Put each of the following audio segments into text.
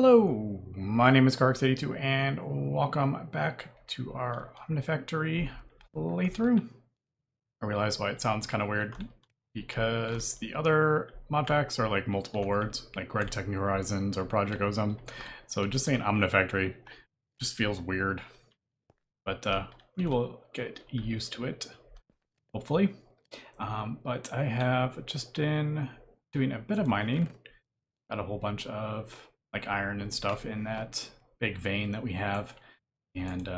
Hello, my name is Gregtech and welcome back to our Omnifactory playthrough. I realize why it sounds kind of weird because the other modpacks are like multiple words, like Gregtech New Horizons or Project Ozone. So just saying Omnifactory just feels weird, but we will get used to it, hopefully. But I have just been doing a bit of mining, got a whole bunch of like iron and stuff in that big vein that we have, and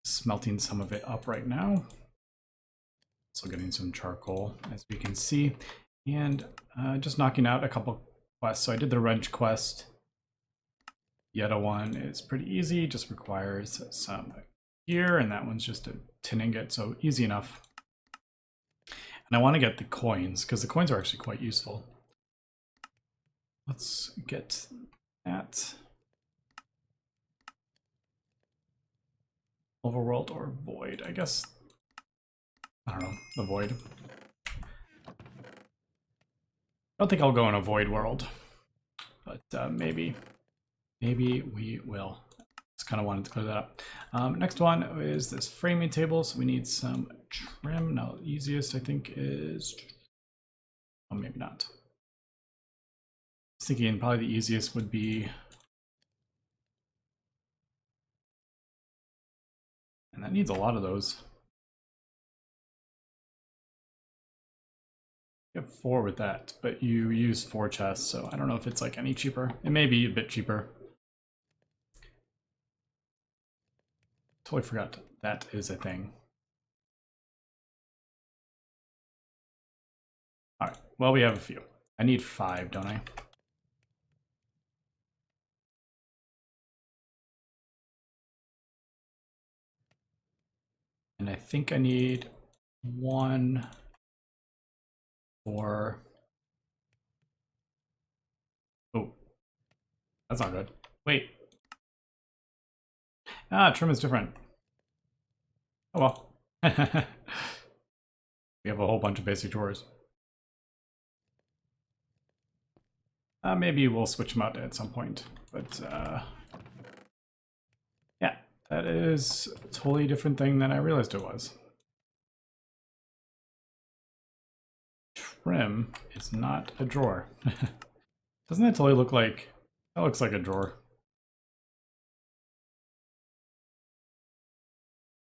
smelting some of it up right now. So getting some charcoal, as we can see, and just knocking out a couple quests. So I did the wrench quest. The other one is pretty easy, just requires some gear, and that one's just a tin ingot, so easy enough. And I want to get the coins, because the coins are actually quite useful. Let's get that. Overworld or void, I guess. I don't know, the void. I don't think I'll go in a void world, but maybe we will. Just kind of wanted to clear that up. Next one is this framing table, so we need some trim. Now, the easiest I think is, oh, maybe not. I was thinking probably the easiest would be, and that needs a lot of those. You have 4 with that, but you use 4 chests, so I don't know if it's like any cheaper. It may be a bit cheaper. Totally forgot that is a thing. Alright, well, we have a few. I need 5, don't I? And I think I need 1 for... Oh, that's not good. Wait. Ah, trim is different. Oh well. We have a whole bunch of basic drawers. Maybe we'll switch them out at some point, but yeah, that is a totally different thing than I realized it was. Trim is not a drawer. Doesn't that totally look like... That looks like a drawer.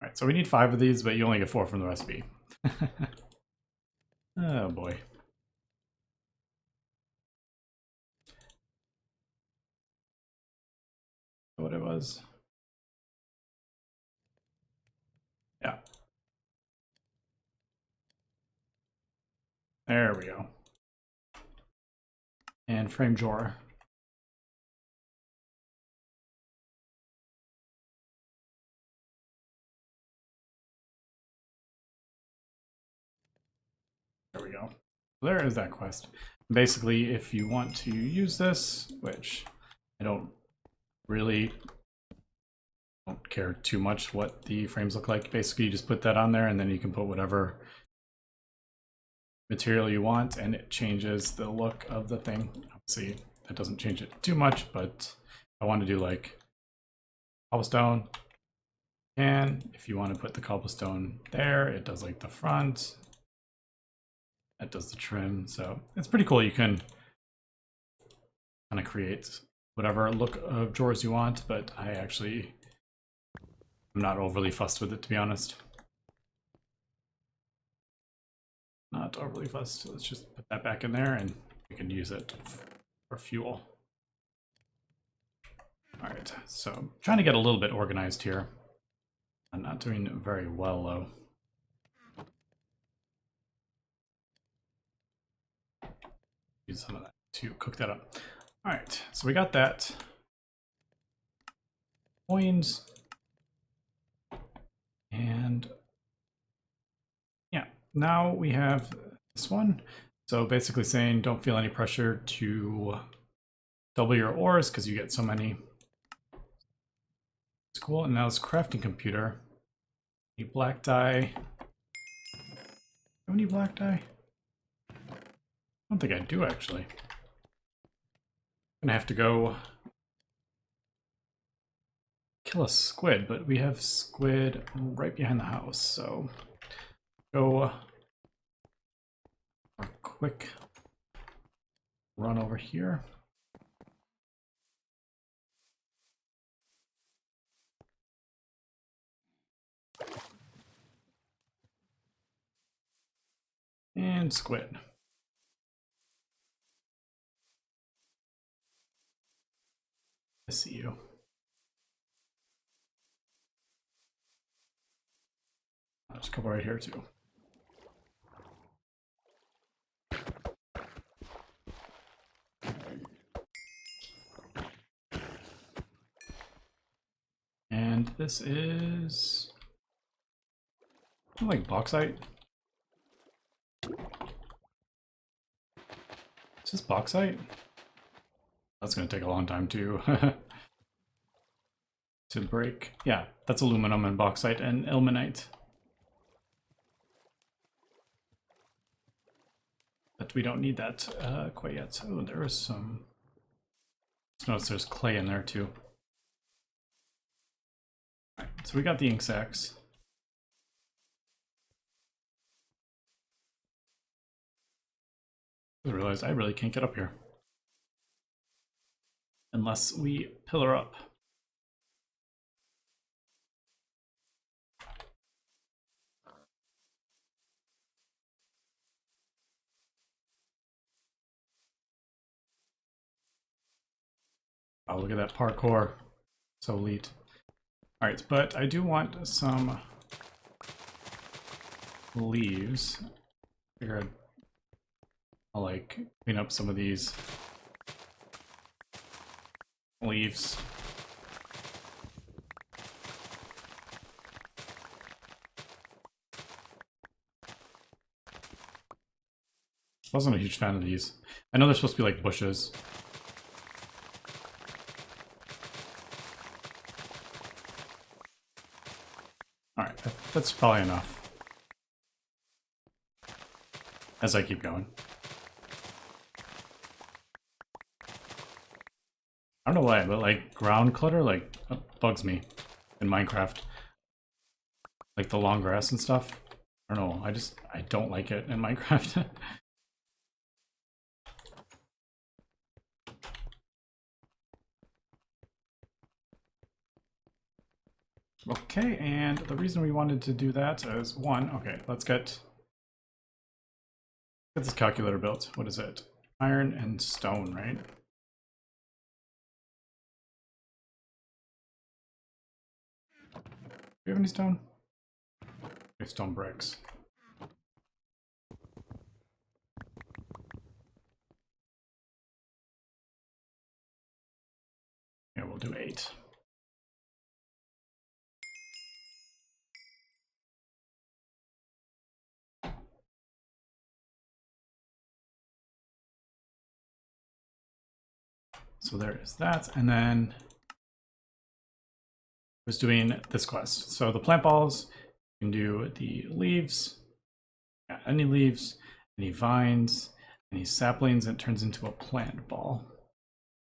Alright, so we need 5 of these, but you only get 4 from the recipe. Oh boy. What it was. Yeah. There we go. And frame drawer. There we go. There is that quest. Basically, if you want to use this, which I don't care too much what the frames look like. Basically, you just put that on there, and then you can put whatever material you want, and it changes the look of the thing. Obviously, that doesn't change it too much, but I want to do like cobblestone. And if you want to put the cobblestone there, it does like the front. That does the trim, so it's pretty cool. You can kind of create whatever look of drawers you want, but I'm not overly fussed with it, to be honest. Not overly fussed. So let's just put that back in there and we can use it for fuel. All right, so I'm trying to get a little bit organized here. I'm not doing very well, though. Use some of that to cook that up. All right, so we got that. Coins. And yeah, now we have this one. So basically saying don't feel any pressure to double your ores because you get so many. It's cool. And now it's crafting computer. Need black dye. How many black dye? I don't think I do, actually. I'm gonna have to go kill a squid, but we have squid right behind the house, so go a quick run over here. And squid. I see you. There's a couple right here too. And this is like bauxite. Is this bauxite? That's gonna take a long time to to break. Yeah, that's aluminum and bauxite and ilmenite. But we don't need that quite yet. So there is some. Just notice there's clay in there too. All right, so we got the ink sacs. I realized I really can't get up here unless we pillar up. Oh, look at that parkour. So elite. Alright, but I do want some leaves. Figured I'll like clean up some of these leaves. I wasn't a huge fan of these. I know they're supposed to be like bushes. Alright, that's probably enough. As I keep going. I don't know why, but like ground clutter like bugs me in Minecraft. Like the long grass and stuff. I don't know, I don't like it in Minecraft. Okay, and the reason we wanted to do that is one, okay, let's get this calculator built. What is it? Iron and stone, right? Do we have any stone? We have stone bricks. Yeah, we'll do 8. So there is that, and then I was doing this quest. So the plant balls, you can do the leaves, yeah, any leaves, any vines, any saplings, it turns into a plant ball.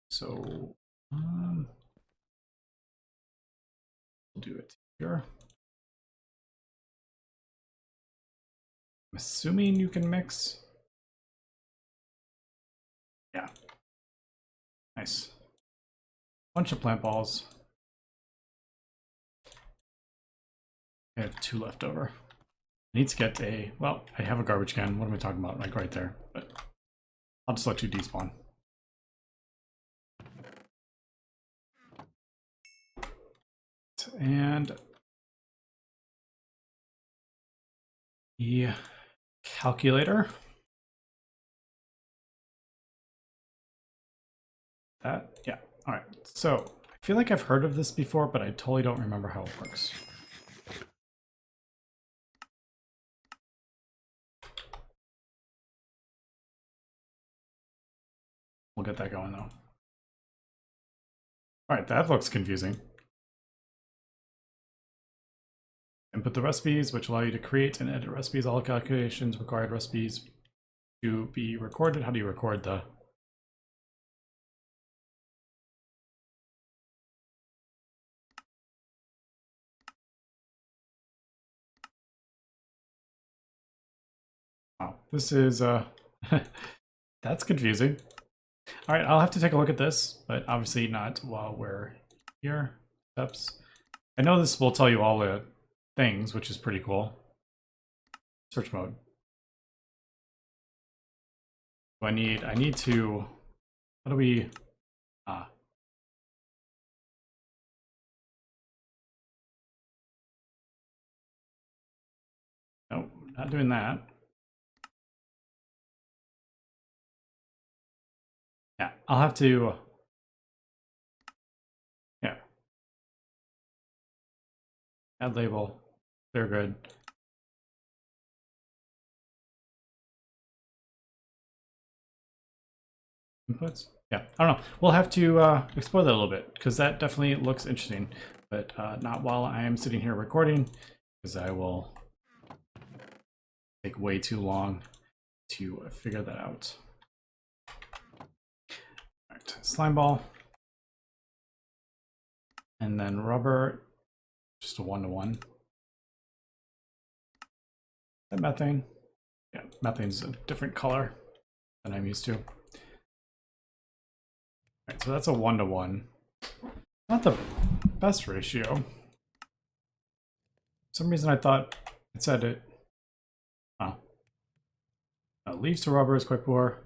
So we'll do it here. I'm assuming you can mix. Yeah. Nice. Bunch of plant balls. I have 2 left over. I need to get a, well, I have a garbage can. What am I talking about? Like right there. But I'll just let you despawn. And the calculator. That, yeah. All right. So I feel like I've heard of this before, but I totally don't remember how it works. We'll get that going though. All right, that looks confusing. Input the recipes, which allow you to create and edit recipes. All calculations required recipes to be recorded. How do you record the? Wow, this is that's confusing. All right, I'll have to take a look at this, but obviously not while we're here. Steps. I know this will tell you all the things, which is pretty cool. Search mode. I need to, how do we, no, not doing that. Yeah, I'll have to, yeah. Add label, they're good. Inputs? Yeah, I don't know. We'll have to explore that a little bit because that definitely looks interesting, but not while I am sitting here recording because I will take way too long to figure that out. All right, slime ball. And then rubber, just a 1-to-1. That methane. Yeah, methane's a different color than I'm used to. All right, so that's a 1-to-1. Not the best ratio. For some reason I thought it said it. Oh. Leaves to rubber is quick pour.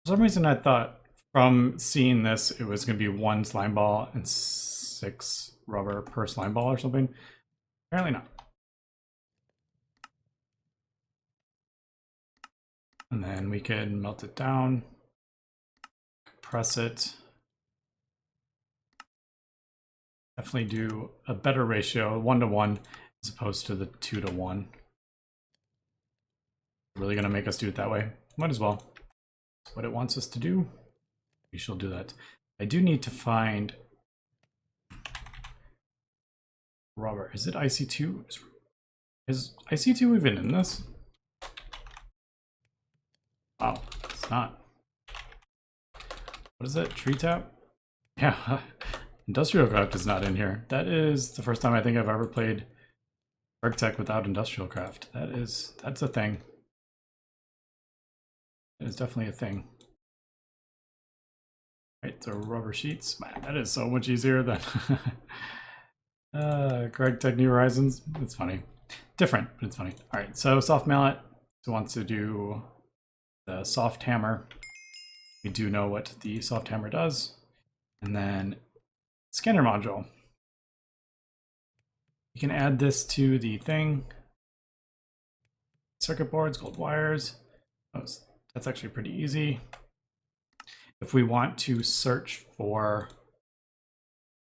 For some reason I thought from seeing this it was going to be 1 slime ball and 6 rubber per slime ball or something. Apparently not. And then we can melt it down, compress it. Definitely do a better ratio, 1-to-1, as opposed to the 2-to-1. Really gonna make us do it that way? Might as well. That's what it wants us to do. We shall do that. I do need to find rubber. Is it IC2? Is IC2 even in this? Wow, it's not. What is it? Tree tap? Yeah, industrial craft is not in here. That is the first time I think I've ever played Gregtech without industrial craft. That's a thing. It is definitely a thing. Right, so rubber sheets. Man, that is so much easier than Gregtech New Horizons. It's funny. Different, but it's funny. All right, so soft mallet. So wants to do the soft hammer. We do know what the soft hammer does. And then scanner module. You can add this to the thing. Circuit boards, gold wires. That's actually pretty easy. If we want to search for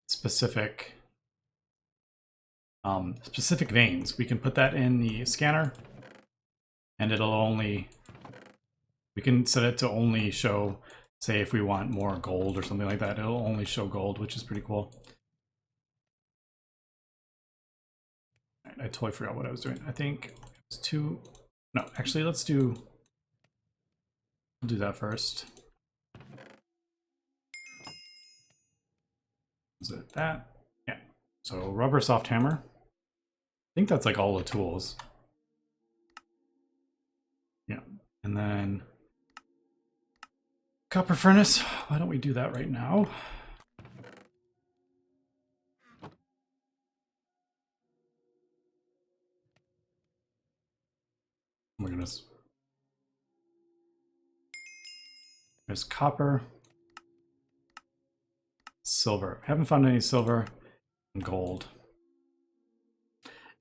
specific veins, we can put that in the scanner and it'll only, we can set it to only show, say if we want more gold or something like that, it'll only show gold, which is pretty cool. I totally forgot what I was doing. I think it's 2, no, actually we'll do that first. Is it that? Yeah. So rubber soft hammer. I think that's like all the tools. Yeah. And then copper furnace. Why don't we do that right now? Oh my goodness. There's copper. Silver. I haven't found any silver and gold.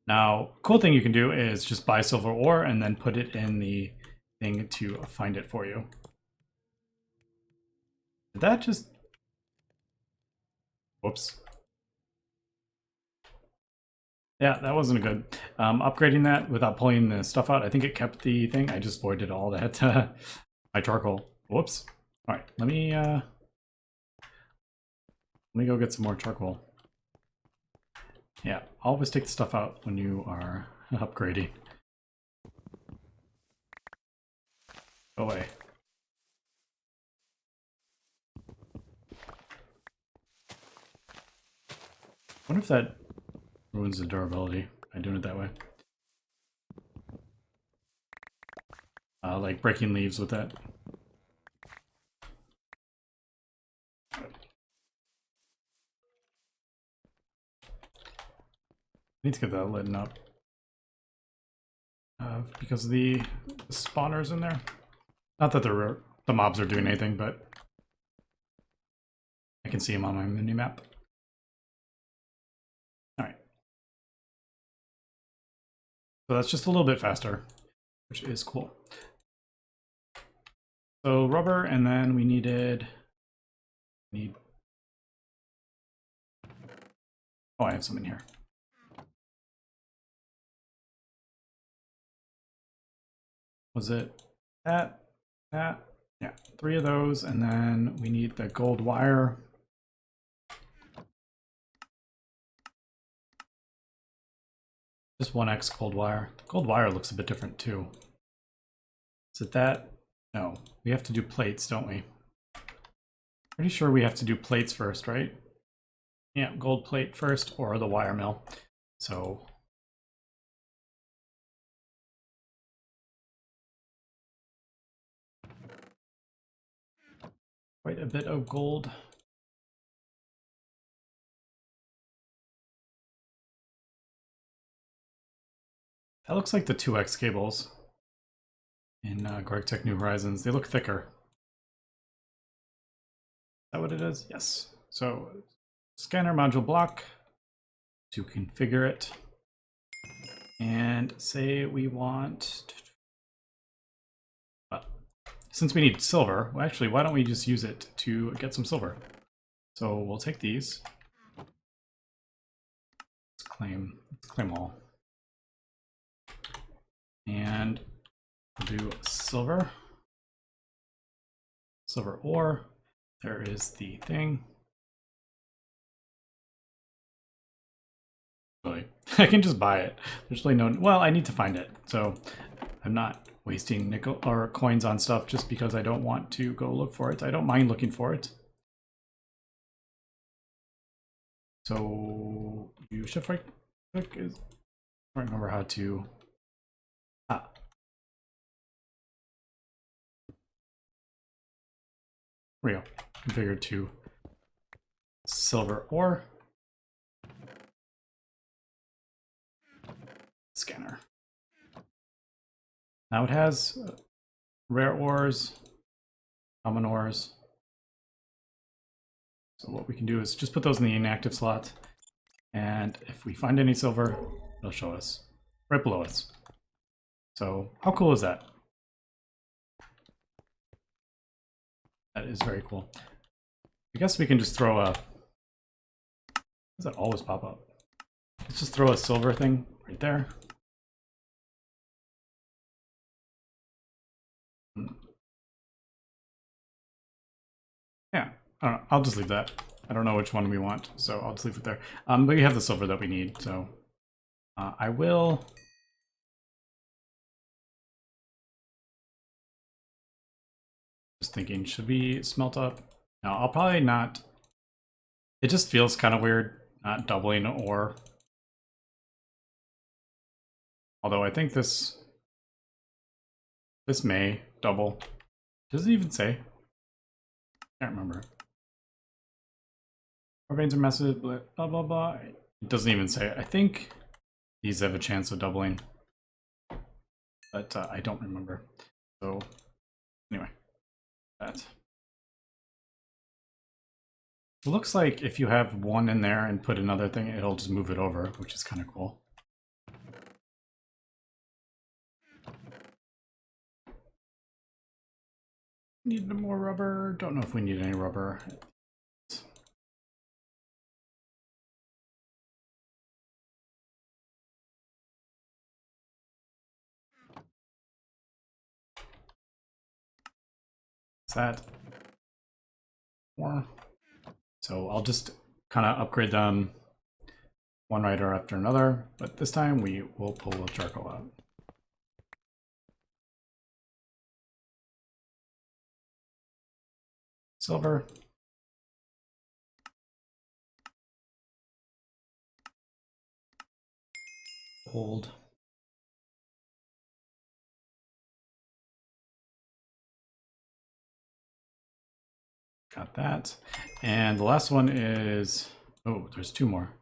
Now, cool thing you can do is just buy silver ore and then put it in the thing to find it for you. Did that just... Whoops. Yeah, that wasn't good. Upgrading that without pulling the stuff out, I think it kept the thing. I just voided all that my charcoal. Whoops. All right, let me go get some more charcoal. Yeah, always take the stuff out when you are upgrading. Go away. I wonder if that ruins the durability by doing it that way. like breaking leaves with it. Need to get that lit up. Because the spawners in there. Not that the mobs are doing anything, but I can see them on my minimap. Alright. So that's just a little bit faster, which is cool. So rubber, and then we need oh, I have some in here. Was it that? Yeah, 3 of those, and then we need the gold wire. Just 1x gold wire. The gold wire looks a bit different too. Is it that? No, we have to do plates, don't we? Pretty sure we have to do plates first, right? Yeah, gold plate first, or the wire mill. So quite a bit of gold. That looks like the 2x cables in Gregtech New Horizons. They look thicker. Is that what it is? Yes. So scanner module block to configure it. And say we want, since we need silver, well, actually, why don't we just use it to get some silver? So we'll take these. Let's claim all. And we'll do silver. Silver ore. There is the thing. Really, I can just buy it. There's really no, well, I need to find it. So I'm not wasting nickel or coins on stuff just because I don't want to go look for it. I don't mind looking for it. So you shift right click is, I don't remember how to, there we go. Configure to silver ore. Scanner. Now it has rare ores, common ores. So what we can do is just put those in the inactive slot. And if we find any silver, it'll show us right below us. So how cool is that? That is very cool. I guess we can just throw a, does that always pop up? Let's just throw a silver thing right there. Yeah, I don't know. I'll just leave that. I don't know which one we want, so I'll just leave it there. But we have the silver that we need, so I will. Just thinking, should we smelt up? No, I'll probably not. It just feels kind of weird not doubling ore. Although I think this may double. Does it even say? Can't remember. Ore veins are massive, blah blah blah. It doesn't even say. I think these have a chance of doubling, but I don't remember. So anyway, that. It looks like if you have one in there and put another thing, it'll just move it over, which is kind of cool. Need more rubber. Don't know if we need any rubber. Is that more? So I'll just kind of upgrade them one rider after another, but this time we will pull the charcoal out. Silver. Gold. Got that. And the last one is, oh, there's 2 more.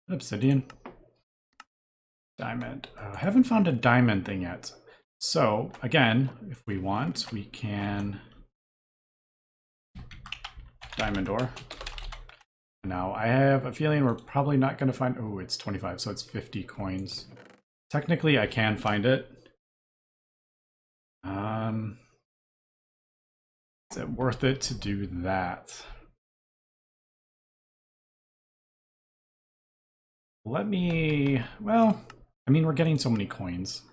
Obsidian. Diamond. Haven't found a diamond thing yet. So again, if we want, we can diamond ore. Now I have a feeling we're probably not going to find, oh, it's 25, so it's 50 coins. Technically I can find it. Is it worth it to do that? Let me, well, I mean, we're getting so many coins.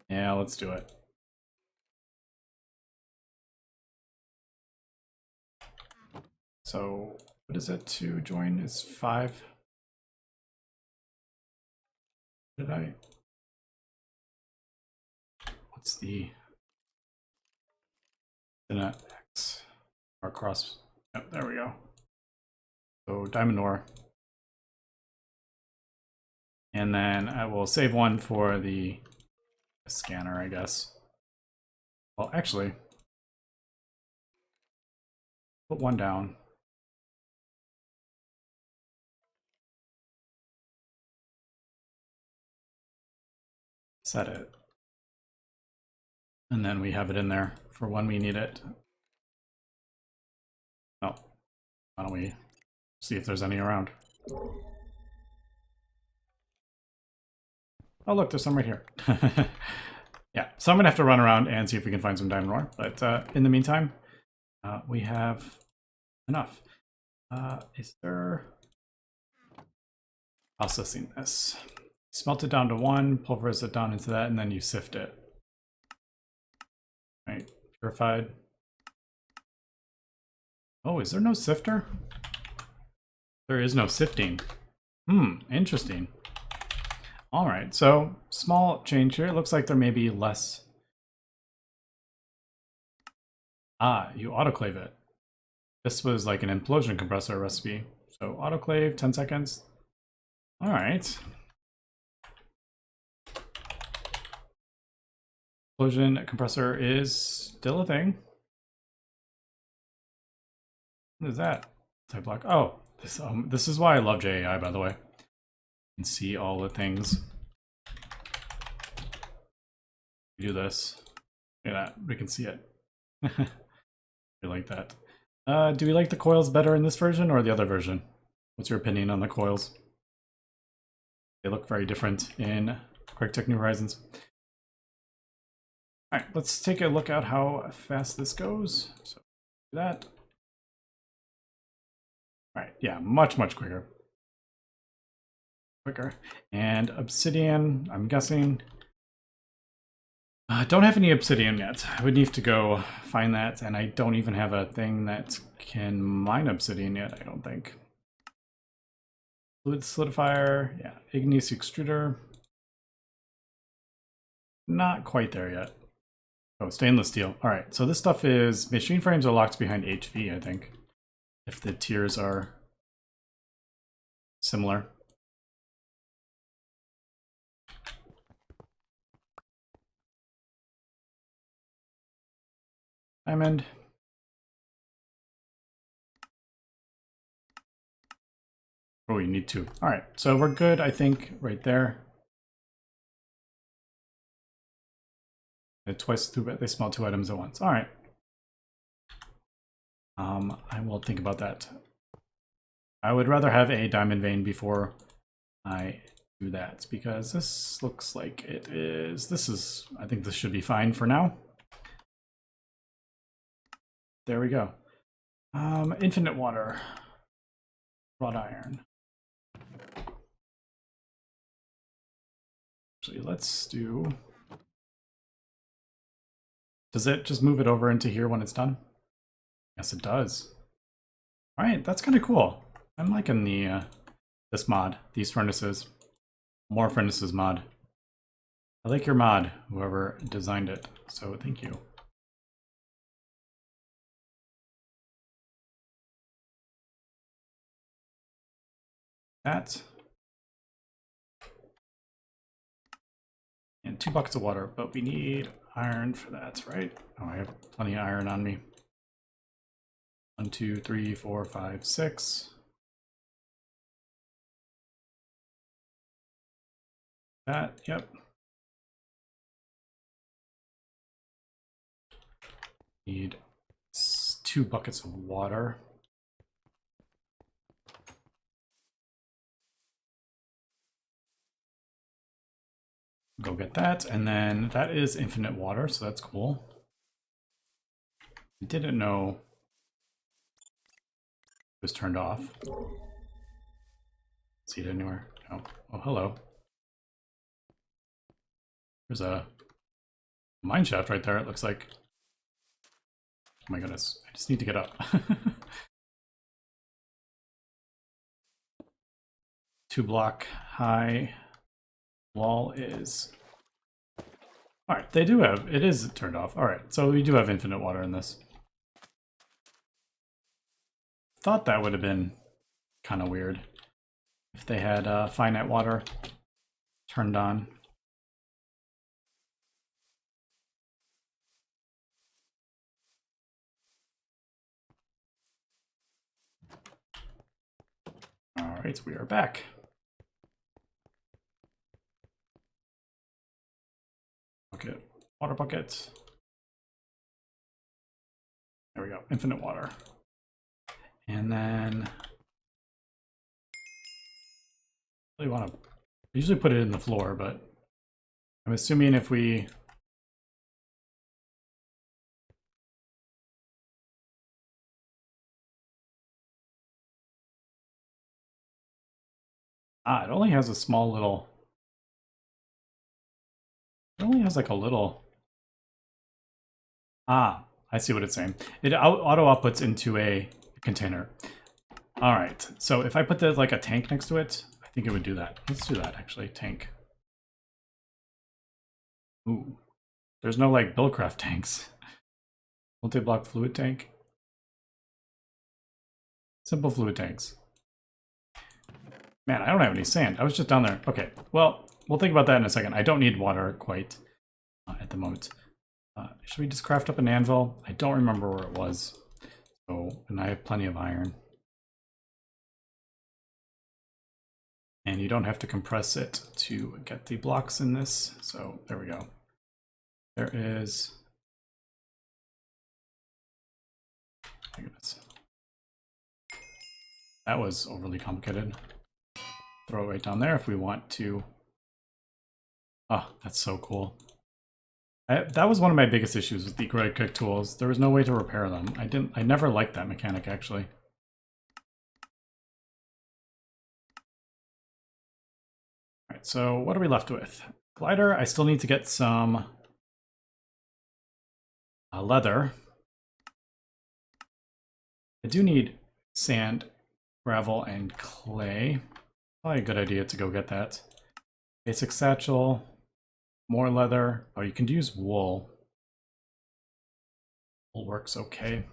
Yeah, let's do it. So what is it to join? Is 5? Did I? What's the X or cross? Yep, there we go. So diamond ore. And then I will save one for the scanner, I guess. Well, actually, put one down. Set it. And then we have it in there for when we need it. Oh, why don't we see if there's any around? Oh, look, there's some right here. Yeah, so I'm gonna have to run around and see if we can find some diamond ore. But in the meantime, we have enough. Is there processing this? Smelt it down to 1, pulverize it down into that, and then you sift it. Right, purified. Oh, is there no sifter? There is no sifting. Interesting. All right, so small change here. It looks like there may be less. Ah, you autoclave it. This was like an implosion compressor recipe. So autoclave, 10 seconds. All right. Implosion compressor is still a thing. What is that? Type block. Oh, this is why I love JAI, by the way. You can see all the things. We do this. Look at that. We can see it. We like that. Do we like the coils better in this version or the other version? What's your opinion on the coils? They look very different in Gregtech New Horizons. All right, let's take a look at how fast this goes. So do that. All right, yeah, much quicker. And obsidian, I'm guessing. Don't have any obsidian yet. I would need to go find that, and I don't even have a thing that can mine obsidian yet, I don't think. Fluid solidifier, yeah, igneous extruder. Not quite there yet. Oh, stainless steel. All right, so this stuff is, machine frames are locked behind HV, I think, if the tiers are similar. Diamond. Oh, you need 2. All right, so we're good, I think, right there. Twice they smell 2 items at once. All right. I will think about that. I would rather have a diamond vein before I do that, because this looks like it is. I think this should be fine for now. There we go. Infinite water. Wrought iron. Actually, let's do. Does it just move it over into here when it's done? Yes, it does. All right, that's kind of cool. I'm liking the this mod, these furnaces. More furnaces mod. I like your mod, whoever designed it, so thank you. That. And 2 buckets of water, but we need iron for that, right? Oh, I have plenty of iron on me. 1, 2, 3, 4, 5, 6. That, yep. Need 2 buckets of water. Go get that, and then that is infinite water, so that's cool. I didn't know it was turned off. See it anywhere? No. Oh, hello. There's a mine shaft right there, it looks like. Oh my goodness, I just need to get up. 2 block high wall is... Alright, they do have... It is turned off. Alright, so we do have infinite water in this. Thought that would have been kind of weird if they had finite water turned on. Alright, we are back. Bucket, water bucket. There we go, infinite water. And then I really want to usually put it in the floor, but I'm assuming if we it only has a small little... It only has like a little... I see what it's saying. It auto outputs into a container. All right, so if I put like a tank next to it, I think it would do that. Let's do that, actually, tank. Ooh, there's no like Buildcraft tanks. Multi-block fluid tank. Simple fluid tanks. Man, I don't have any sand. I was just down there. Okay, well, we'll think about that in a second. I don't need water quite at the moment. Should we just craft up an anvil? I don't remember where it was. So, and I have plenty of iron. And you don't have to compress it to get the blocks in this. So there we go. There is... My goodness. That was overly complicated. Throw it right down there if we want to. Oh, that's so cool. That was one of my biggest issues with the Gregtech tools. There was no way to repair them. I never liked that mechanic, actually. All right, so what are we left with? Glider, I still need to get some leather. I do need sand, gravel, and clay. Probably a good idea to go get that. Basic satchel, more leather. Oh, you can use wool. Wool works okay.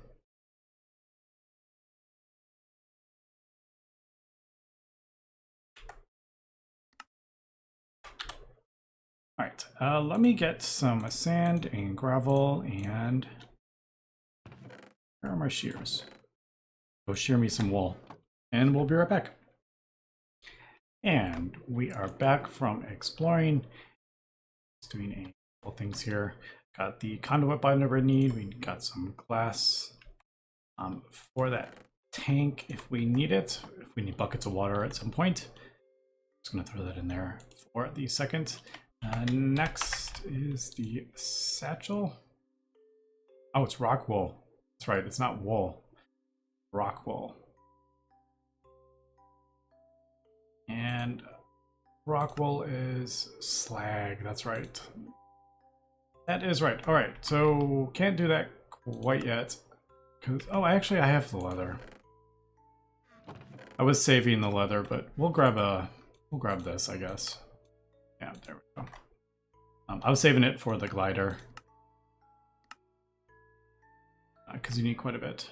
All right, let me get some sand and gravel, and where are my shears? Go shear me some wool, and we'll be right back. And we are back from exploring. Just doing a couple things here. Got the conduit binder we need. We got some glass for that tank if we need it. If we need buckets of water at some point. Just gonna throw that in there for the second. Next is the satchel. Oh, it's rock wool. That's right, it's not wool. Rock wool. And rock wool is slag, that's right. That is right. All right, so can't do that quite yet. Oh, actually I have the leather. I was saving the leather, but we'll grab this, I guess. Yeah, there we go. I was saving it for the glider. Because you need quite a bit.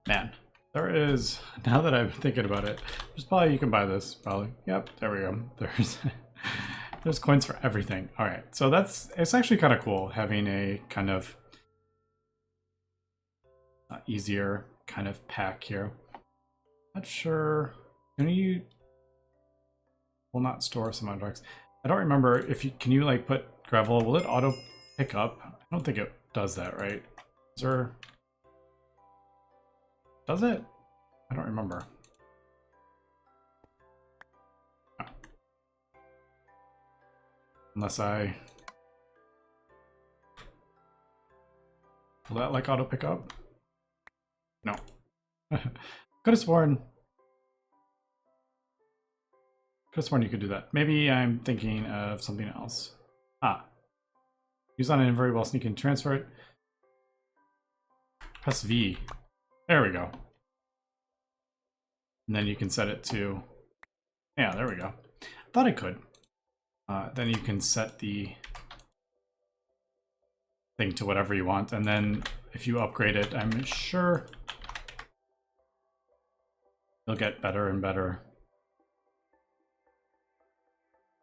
Man, There is, now that I'm thinking about it, there's probably, you can buy this, probably. Yep, there we go. There's coins for everything. All right, so it's actually kind of cool having a kind of easier kind of pack here. Not sure, can you, will not store some objects. I don't remember if you, can you like put gravel, will it auto pick up? I don't think it does that, right? Is there, does it? I don't remember. Oh. Unless I... Will that like auto pick up? No. Could have sworn you could do that. Maybe I'm thinking of something else. Ah. Use on an inventory while sneaking, transfer it. Press V. There we go. And then you can set it to... Yeah, there we go. Thought I could. Then you can set the thing to whatever you want, and then if you upgrade it, I'm sure you'll get better and better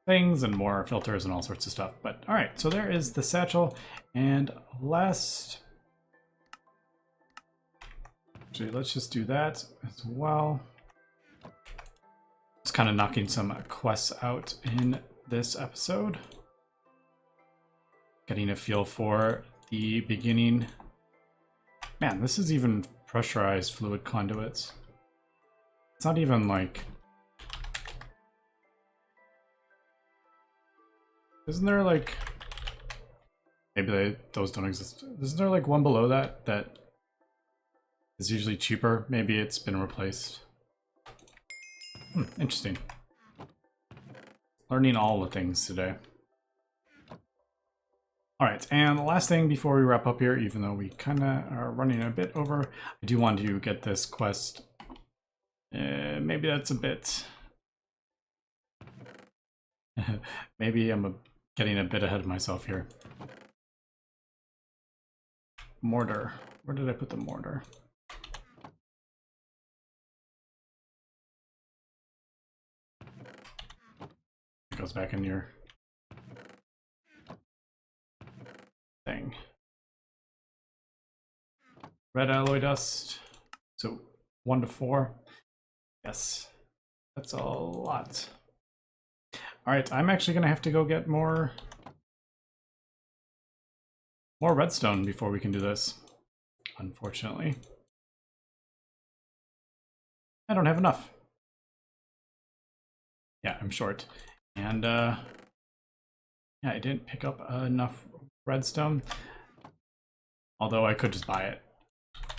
things and more filters and all sorts of stuff. But all right, so there is the satchel, and last, actually let's just do that as well. Just kind of knocking some quests out in this episode, getting a feel for the beginning. Man, this is even pressurized fluid conduits. It's not even like, isn't there like, maybe those don't exist. Isn't there like one below that that is usually cheaper? Maybe it's been replaced. Interesting. Learning all the things today. All right, and the last thing before we wrap up here, even though we kind of are running a bit over, I do want to get this quest. Maybe that's a bit... Maybe I'm getting a bit ahead of myself here. Mortar. Where did I put the mortar? It goes back in your thing. Red alloy dust. So 1 to 4. Yes, that's a lot. All right, I'm actually gonna have to go get more redstone before we can do this. Unfortunately, I don't have enough. Yeah, I'm short, and yeah, I didn't pick up enough redstone. Although I could just buy it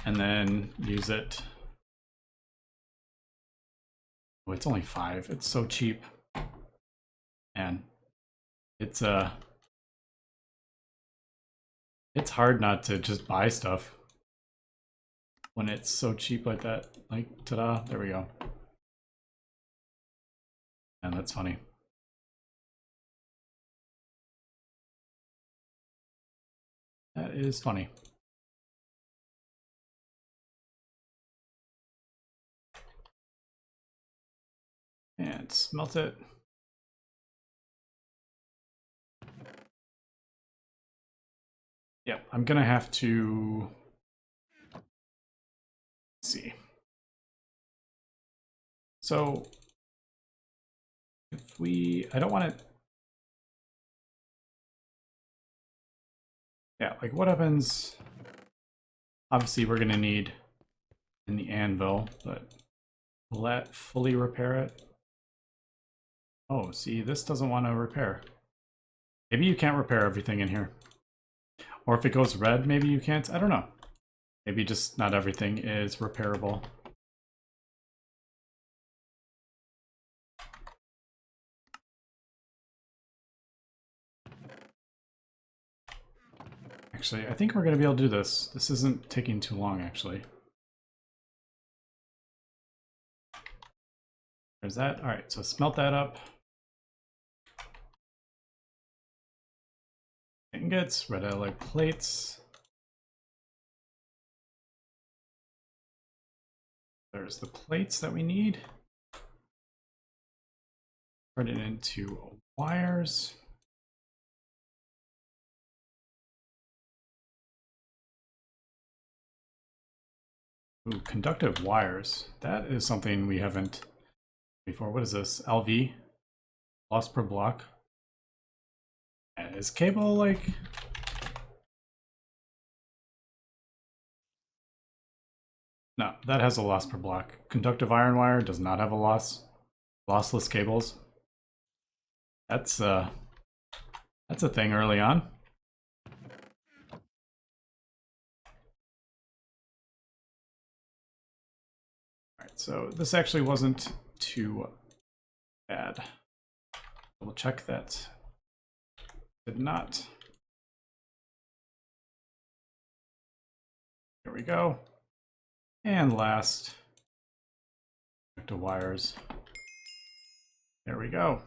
and then use it. Oh, it's only 5. It's so cheap. And it's hard not to just buy stuff when it's so cheap like that. Like, ta-da, there we go. And that's funny. That is funny. And smelt it. Yeah, I'm gonna have to see. So if I don't want it. Yeah, like what happens? Obviously we're gonna need in the anvil, but will that fully repair it? Oh, see, this doesn't want to repair. Maybe you can't repair everything in here. Or if it goes red, maybe you can't. I don't know. Maybe just not everything is repairable. Actually, I think we're going to be able to do this. This isn't taking too long, actually. There's that. All right, so smelt that up. Ingots, red alloy plates. There's the plates that we need. Put it into wires. Ooh, conductive wires. That is something we haven't before. What is this? LV? Loss per block. And is cable like... No, that has a loss per block. Conductive iron wire does not have a loss. Lossless cables. That's a thing early on. Alright, so this actually wasn't too bad. We'll check that. Did not. Here we go. And last, back to wires. There we go.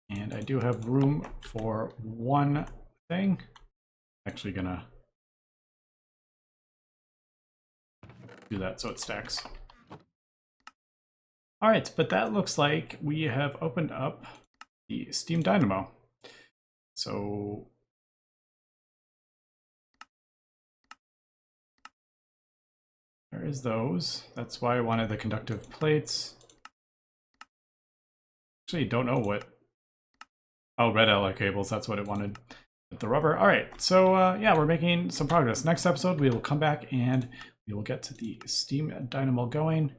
And I do have room for one thing. Actually gonna do that so it stacks. All right, but that looks like we have opened up the Steam Dynamo. So there is those. That's why I wanted the conductive plates. Actually, don't know what. Oh, red ally cables. That's what it wanted with the rubber. All right, so yeah, we're making some progress. Next episode, we will come back and we will get to the Steam Dynamo going.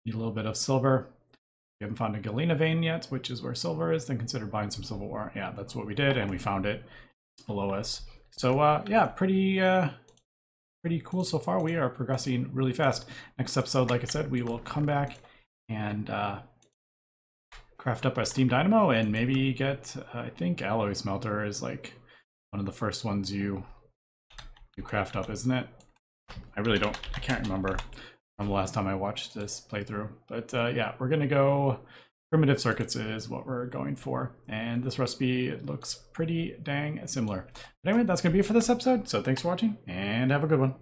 Need a little bit of silver. If you haven't found a galena vein yet, which is where silver is, then consider buying some silver ore. Yeah, that's what we did, and we found it. It's below us. So yeah, pretty cool so far. We are progressing really fast. Next episode, like I said, we will come back and craft up our Steam Dynamo and maybe get, I think alloy smelter is like one of the first ones you craft up, isn't it? I can't remember from the last time I watched this playthrough. But yeah, we're gonna go primitive circuits is what we're going for. And this recipe looks pretty dang similar. But anyway, that's gonna be it for this episode. So thanks for watching and have a good one.